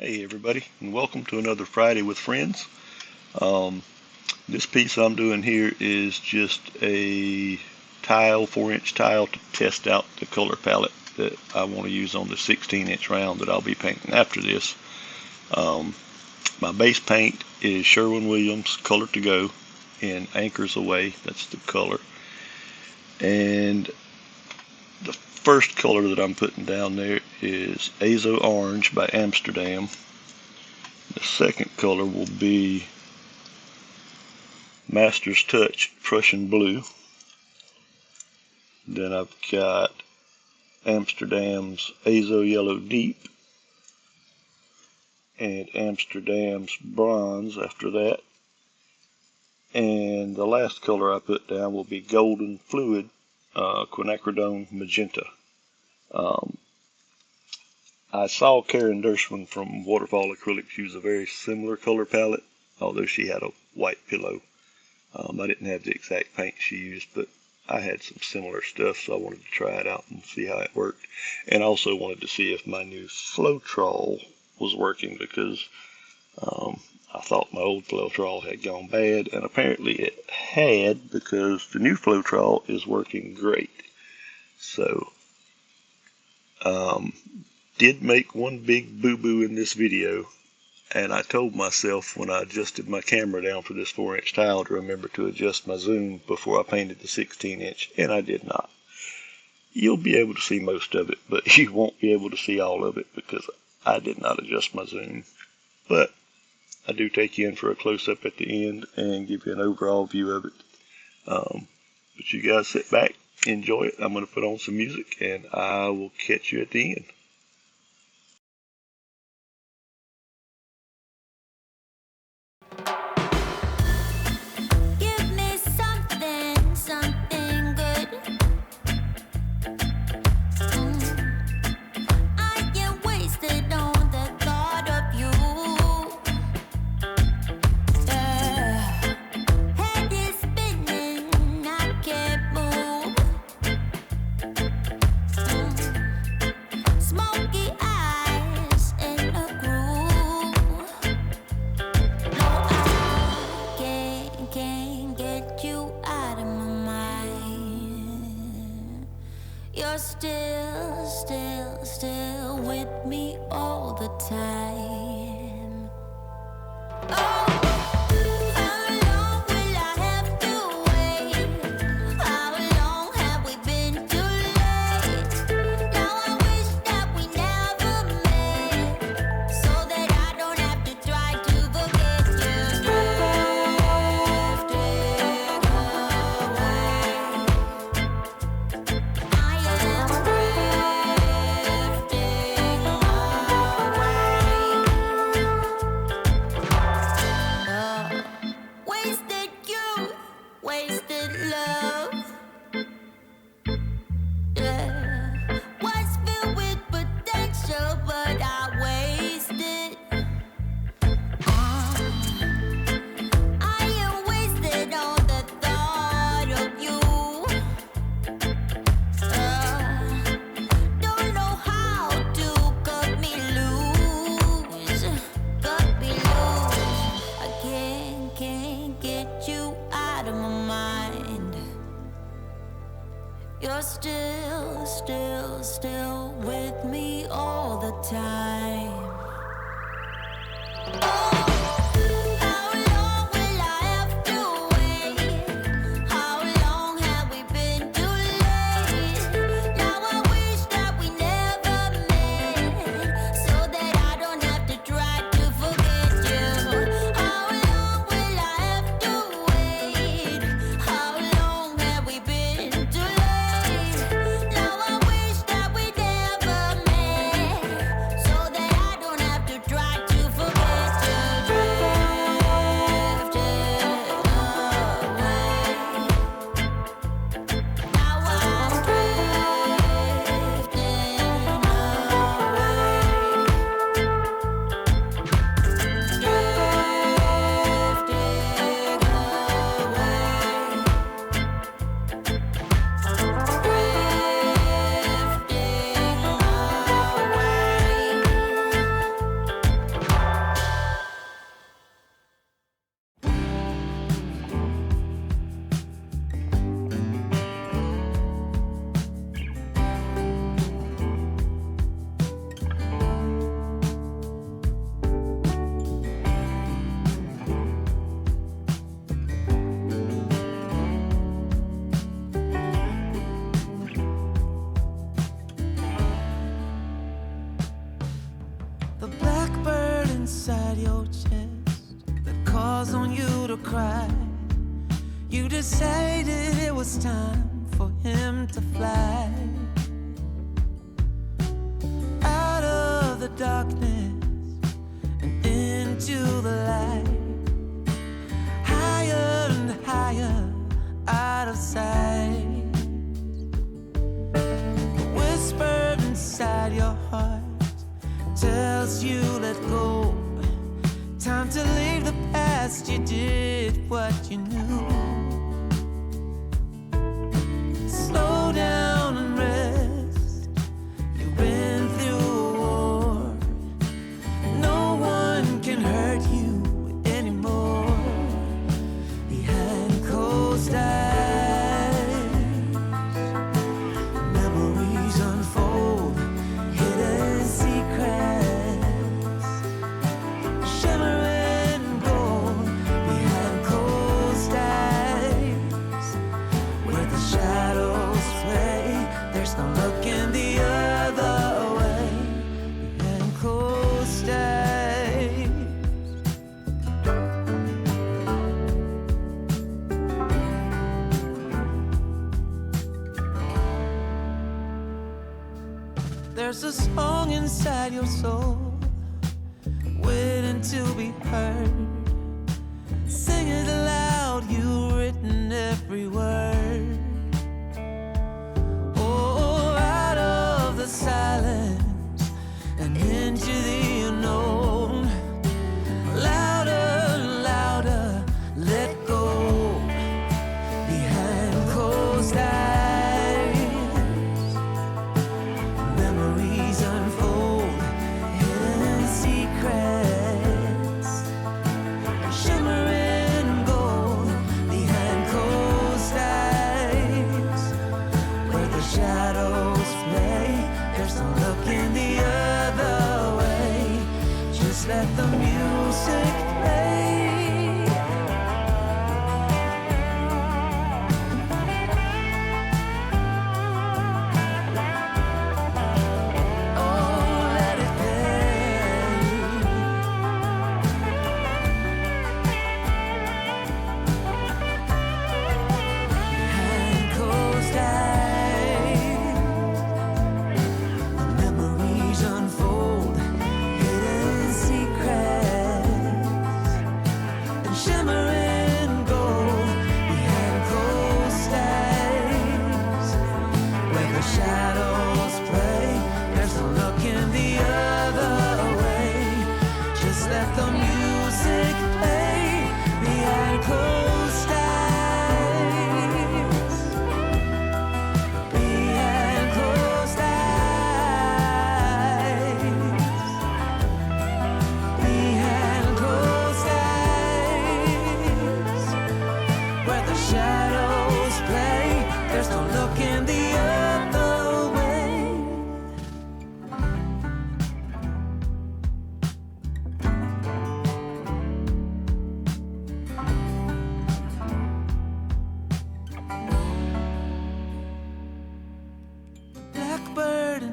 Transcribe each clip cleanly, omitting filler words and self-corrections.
Hey everybody, and welcome to another Friday with Friends. This piece I'm doing here is just a tile, 4-inch tile to test out the color palette that I want to use on the 16-inch round that I'll be painting after this. My base paint is Sherwin Color to Go in Anchors Aweigh. That's the color. And the first color that I'm putting down there is Azo Orange by Amsterdam. The second color will be Master's Touch Prussian Blue. Then I've got Amsterdam's Azo Yellow Deep and Amsterdam's Bronze after that. And the last color I put down will be Golden Fluid Quinacridone Magenta. I saw Karen Dershman from Waterfall Acrylics use a very similar color palette, although she had a white pillow. I didn't have the exact paint she used, but I had some similar stuff, so I wanted to try it out and see how it worked. And I also wanted to see if my new Floetrol was working, because I thought my old Floetrol had gone bad, and apparently it had, because the new Floetrol is working great. So, did make one big boo-boo in this video, and I told myself when I adjusted my camera down for this 4-inch tile to remember to adjust my zoom before I painted the 16-inch, and I did not. You'll be able to see most of it, but you won't be able to see all of it because I did not adjust my zoom. But I do take you in for a close-up at the end and give you an overall view of it. But you guys sit back, enjoy it. I'm going to put on some music, and I will catch you at the end. You're still with me all the time. Oh. You're still with me all the time. Oh. to cry. You decided it was time for him to fly out of the darkness and into the light, higher and higher out of sight. The whisper inside your heart tells you let go. Time to leave the past, you did what you knew. Slow down and rest, you've been through a war. No one can hurt you anymore. Behind closed eyes, memories unfold, hidden secrets. There's a song inside your soul, waiting to be heard. Sing it aloud, you've written every word. Oh, out of the silence and into the unknown. Louder, louder, let go. Behind closed eyes, unfold, hidden secrets, shimmering gold behind closed eyes, where the shadows play. There's no looking the other way. Just let the music play.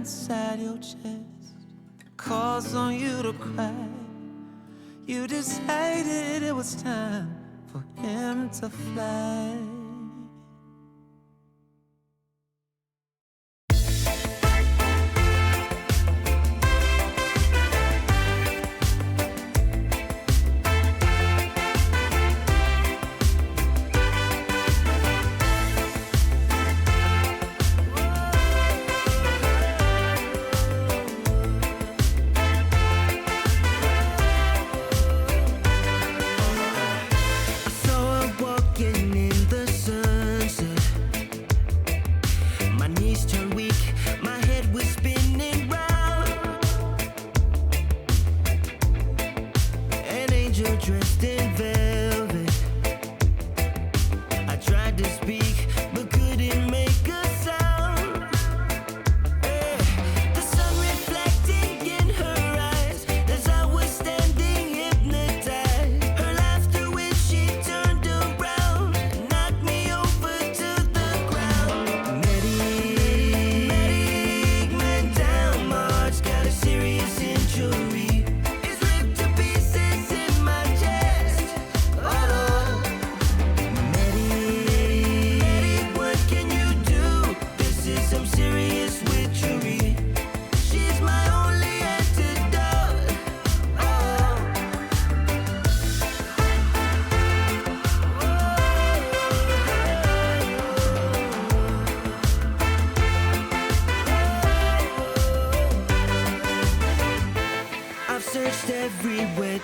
Inside your chest calls on you to cry. You decided it was time for him to fly.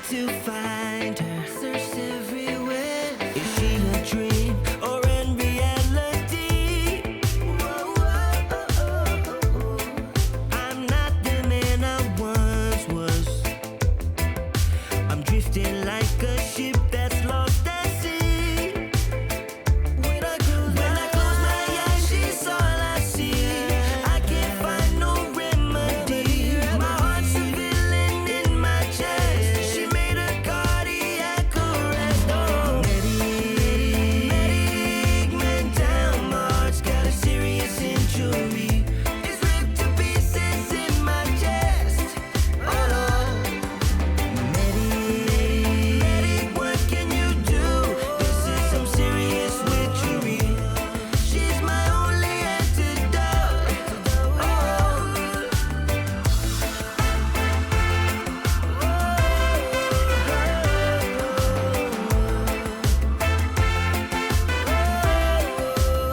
to find her. Searched everywhere. Is she a dream or in reality? Whoa, whoa, I'm not the man I once was. I'm drifting like a ship that's lost at sea. When I close my eyes, she's all I see. I can't find no remedy. My heart's a villain in my chest. She made a cardiac arrest. Oh, medic, man down. My heart's got a serious injury. It's ripped to pieces in my chest. Oh, medic, what can you do? This is some serious witchery. She's my only antidote.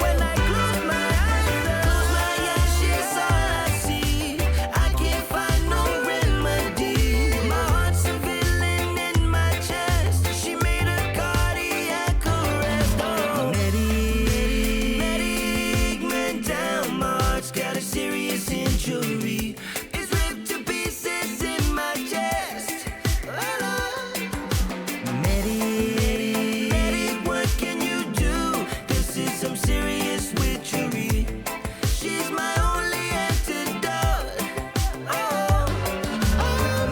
When I close my eyes, she's all I see. I can't find no remedy. My heart's a villain in my chest. She made a cardiac arrest. Oh, medic, man down. My heart's got a serious injury. It's ripped to pieces in my chest. Medic, what can you do? This is some serious witchery. She's my only antidote.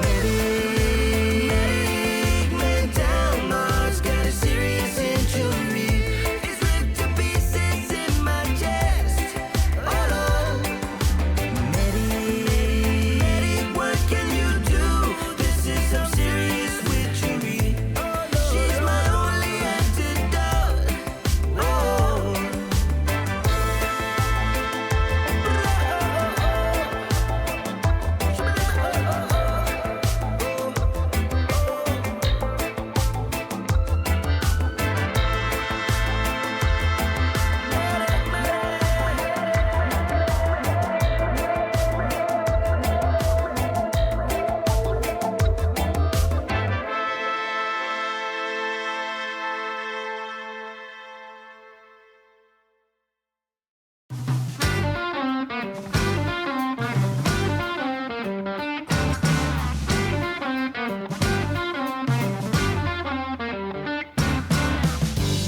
Medic, man down. My heart's got a serious injury. It's ripped to pieces in my chest. Medic, what can you do? This is some serious witchery. She's my only antidote.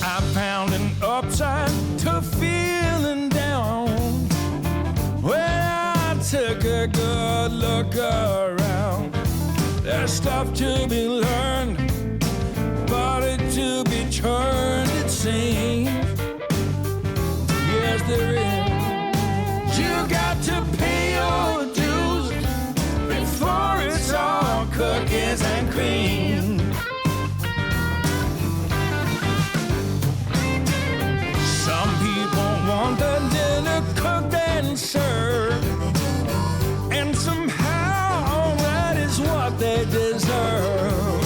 I found an upside to feeling down when I took a good look around. There's stuff to be learned, body to be turned, it seems. Yes, there is. You got to pay your dues before it's all cookies and cream. Some people want the dinner cooked and served, and somehow that is what they deserve.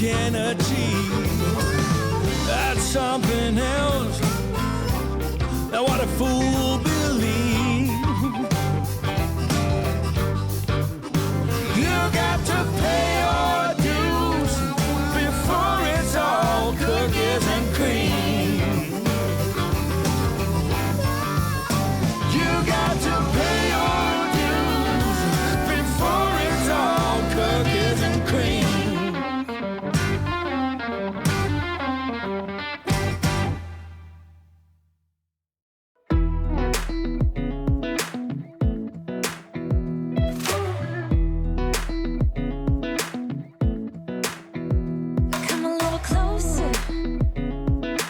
can achieve. That's something else than what a fool believes. You got to pay your dues before it's all cookies and cream. You got to pay your dues before it's all cookies and cream. Come a little closer.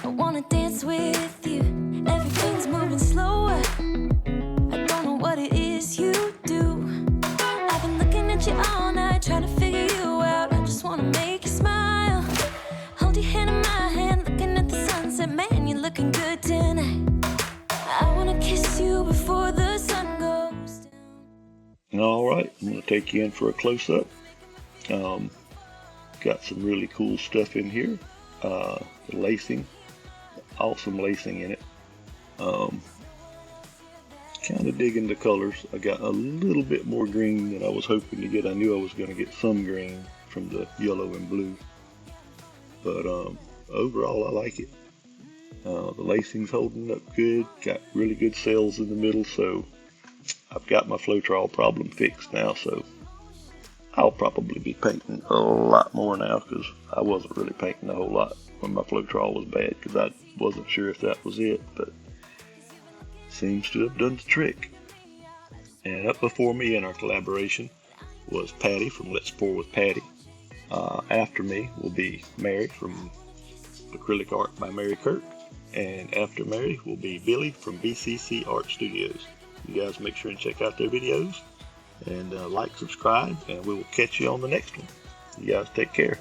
I wanna dance with you. Everything's moving slower. I don't know what it is you do. I've been looking at you all night, trying to figure you out. I just wanna make you smile. Hold your hand in my hand, looking at the sunset. Man, you're looking good tonight. I wanna kiss you before the sun goes down. All right, I'm going to take you in for a close-up. Got some really cool stuff in here. The lacing, awesome lacing in it. Kind of digging the colors. I got a little bit more green than I was hoping to get. I knew I was going to get some green from the yellow and blue, but overall I like it. The lacing's holding up good. Got really good cells in the middle, so I've got my Floetrol problem fixed now. So I'll probably be painting a lot more now, because I wasn't really painting a whole lot when my Floetrol was bad, because I wasn't sure if that was it, but seems to have done the trick. And up before me in our collaboration was Patty from Let's Pour with Patty. After me will be Mary from Acrylic Art by Mary Kirk, and after Mary will be Billy from BCC Art Studios. You guys make sure and check out their videos, and like, subscribe, and we will catch you on the next one. You guys take care.